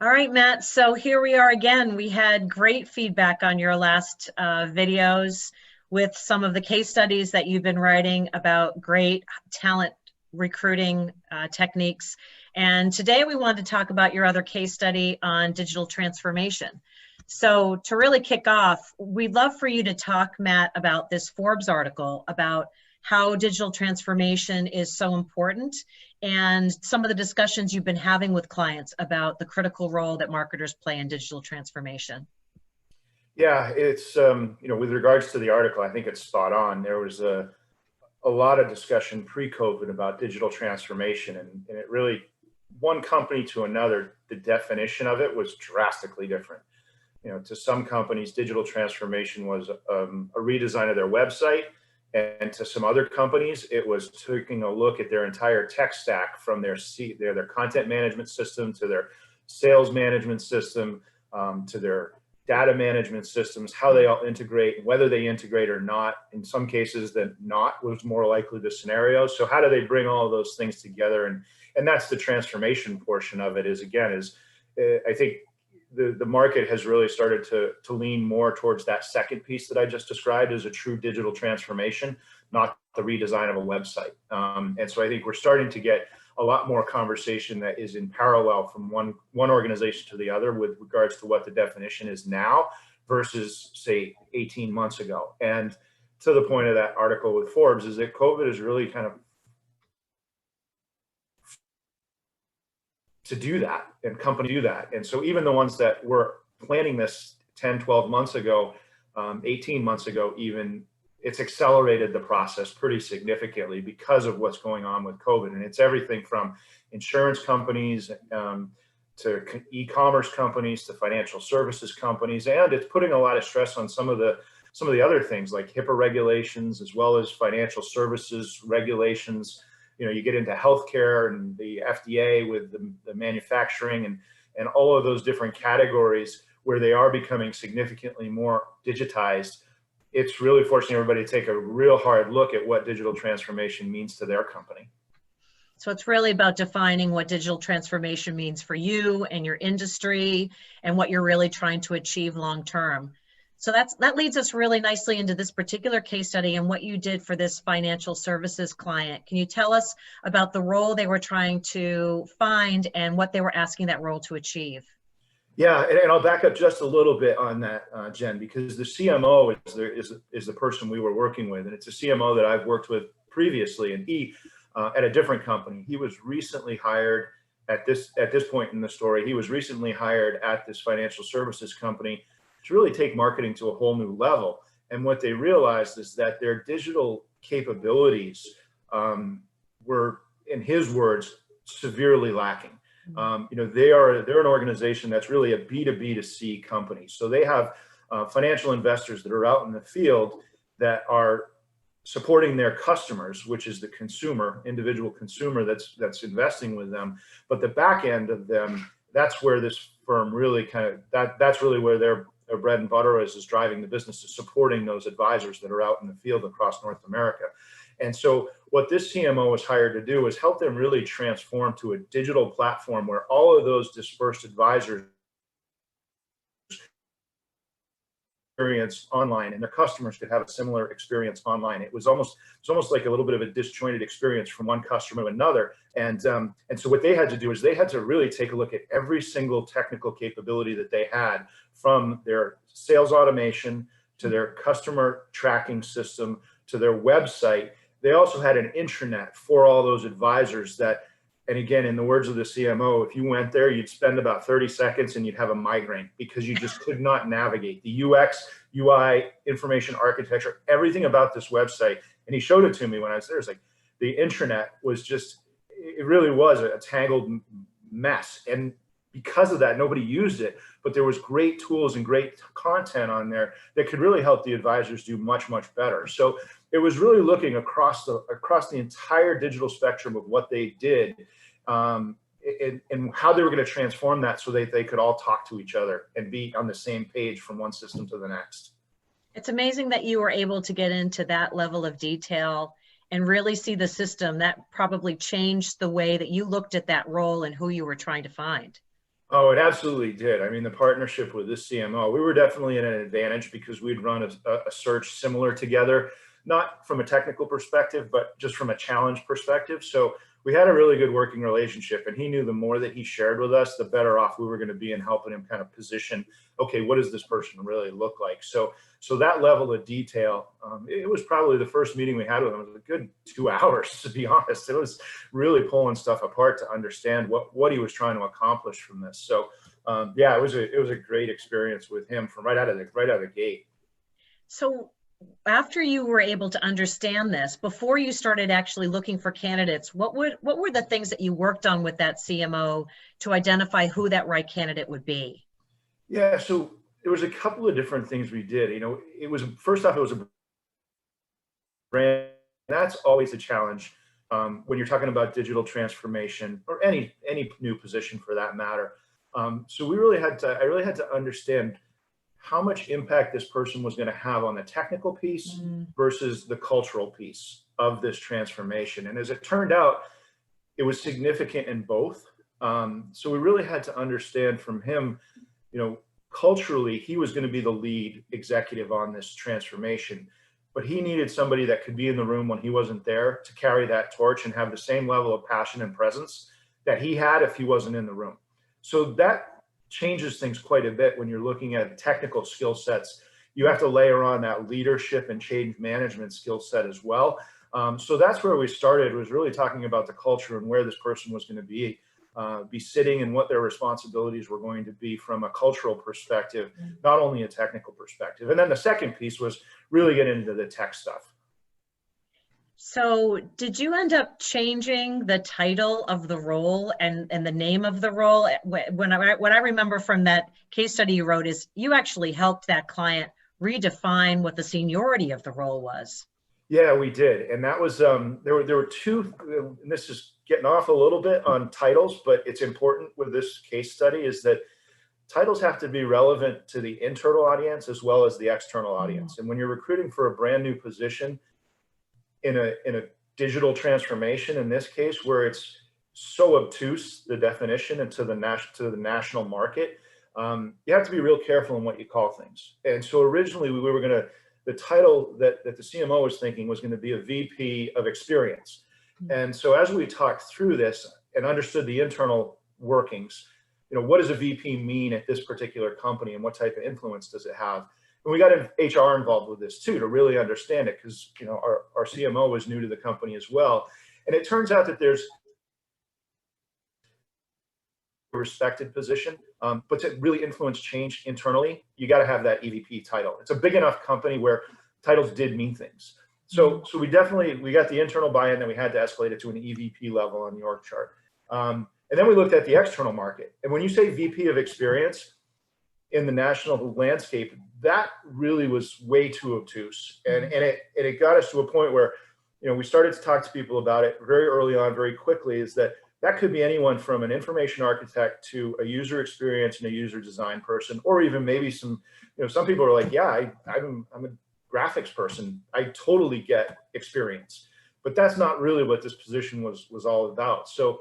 All right, Matt. So here we are again. We had great feedback on your last videos with some of the case studies that you've been writing about great talent recruiting techniques. And today we wanted to talk about your other case study on digital transformation. So to really kick off, we'd love for you to talk, Matt, about this Forbes article about how digital transformation is so important and some of the discussions you've been having with clients about the critical role that marketers play in digital transformation. Yeah, it's, with regards to the article, I think it's spot on. There was a lot of discussion pre-COVID about digital transformation, and it really, one company to another, the definition of it was drastically different. To some companies, digital transformation was a redesign of their website. And to some other companies, it was taking a look at their entire tech stack, from their content management system to their sales management system, to their data management systems, how they all integrate, whether they integrate or not. In some cases, that not was more likely the scenario. So how do they bring all of those things together? And that's the transformation portion of it. I think the market has really started to lean more towards that second piece that I just described as a true digital transformation, not the redesign of a website. And so I think we're starting to get a lot more conversation that is in parallel from one organization to the other with regards to what the definition is now versus, say, 18 months ago. And to the point of that article with Forbes is that COVID is really kind of to do that, and companies do that. And so even the ones that were planning this 10, 12 months ago, 18 months ago even, it's accelerated the process pretty significantly because of what's going on with COVID. And it's everything from insurance companies to e-commerce companies to financial services companies. And it's putting a lot of stress on some of the other things like HIPAA regulations, as well as financial services regulations. You get into healthcare and the FDA with the manufacturing and all of those different categories where they are becoming significantly more digitized. It's really forcing everybody to take a real hard look at what digital transformation means to their company. So it's really about defining what digital transformation means for you and your industry and what you're really trying to achieve long term. So that leads us really nicely into this particular case study and what you did for this financial services client. Can you tell us about the role they were trying to find and what they were asking that role to achieve? Yeah, and I'll back up just a little bit on that, Jen, because the CMO is the person we were working with, and it's a CMO that I've worked with previously, and he, at a different company, he was recently hired at this point in the story. He was recently hired at this financial services company to really take marketing to a whole new level. And what they realized is that their digital capabilities were, in his words, severely lacking. They're an organization that's really a B2B2C company. So they have financial investors that are out in the field that are supporting their customers, which is the consumer, individual consumer that's investing with them. But the back end of them, that's where this firm really that's really where their bread and butter is driving the business, is supporting those advisors that are out in the field across North America. And so what this CMO was hired to do is help them really transform to a digital platform where all of those dispersed advisors experience online and their customers could have a similar experience online. It's almost like a little bit of a disjointed experience from one customer to another. And so what they had to do is they had to really take a look at every single technical capability that they had, from their sales automation to their customer tracking system to their website. They also had an intranet for all those advisors that, and again, in the words of the CMO, if you went there, you'd spend about 30 seconds and you'd have a migraine because you just could not navigate the UX, UI, information architecture, everything about this website. And he showed it to me when I was there. It's like the intranet was just, it really was a tangled mess. And because of that, nobody used it, but there was great tools and great content on there that could really help the advisors do much, much better. So it was really looking across the entire digital spectrum of what they did, and how they were going to transform that so that they could all talk to each other and be on the same page from one system to the next. It's amazing that you were able to get into that level of detail and really see the system that probably changed the way that you looked at that role and who you were trying to find. Oh, it absolutely did. I mean, the partnership with this CMO, we were definitely in an advantage because we'd run a search similar together, not from a technical perspective, but just from a challenge perspective. So we had a really good working relationship, and he knew the more that he shared with us, the better off we were going to be in helping him kind of position, okay, what does this person really look like? So that level of detail, it was probably the first meeting we had with him. It was a good 2 hours, to be honest. It was really pulling stuff apart to understand what he was trying to accomplish from this. So yeah, it was a great experience with him from right out of the gate. So after you were able to understand this, before you started actually looking for candidates, what were the things that you worked on with that CMO to identify who that right candidate would be? Yeah, so there was a couple of different things we did. You know, it was, first off, it was a brand. That's always a challenge when you're talking about digital transformation or any new position for that matter. So I really had to understand how much impact this person was going to have on the technical piece versus the cultural piece of this transformation. And as it turned out, it was significant in both. So we really had to understand from him, you know, culturally, he was going to be the lead executive on this transformation, but he needed somebody that could be in the room when he wasn't there to carry that torch and have the same level of passion and presence that he had if he wasn't in the room. So that changes things quite a bit when you're looking at technical skill sets. You have to layer on that leadership and change management skill set as well. So that's where we started, was really talking about the culture and where this person was going to be sitting and what their responsibilities were going to be from a cultural perspective, not only a technical perspective. And then the second piece was really get into the tech stuff. So did you end up changing the title of the role and the name of the role? What I remember from that case study you wrote is you actually helped that client redefine what the seniority of the role was. Yeah, we did. And that was, there were two, and this is getting off a little bit on titles, but it's important with this case study is that titles have to be relevant to the internal audience as well as the external audience. And when you're recruiting for a brand new position in a digital transformation, in this case, where it's so obtuse, the definition, and to the national market, you have to be real careful in what you call things. And so originally we were going to, the title that the CMO was thinking was going to be a VP of experience. And so as we talked through this and understood the internal workings, you know, what does a VP mean at this particular company and what type of influence does it have? And we got HR involved with this too, to really understand it, because, you know, our CMO was new to the company as well. And it turns out that there's a respected position, but to really influence change internally, you got to have that EVP title. It's a big enough company where titles did mean things. So we got the internal buy-in, that we had to escalate it to an EVP level on the org chart. And then we looked at the external market. And when you say VP of experience in the national landscape, that really was way too obtuse. And it got us to a point where, you know, we started to talk to people about it very early on, very quickly, is that could be anyone from an information architect to a user experience and a user design person, or even maybe some, you know, some people are like, yeah, I'm a graphics person. I totally get experience, but that's not really what this position was all about. So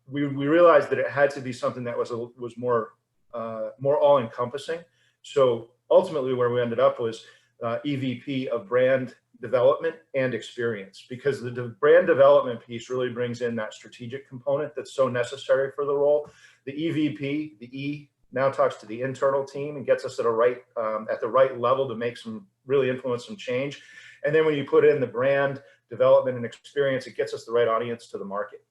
we realized that it had to be something that was more all encompassing. So ultimately where we ended up was EVP of brand development and experience, because the brand development piece really brings in that strategic component that's so necessary for the role. The EVP, the E, now talks to the internal team and gets us at the right level to really influence some change. And then when you put in the brand development and experience, it gets us the right audience to the market.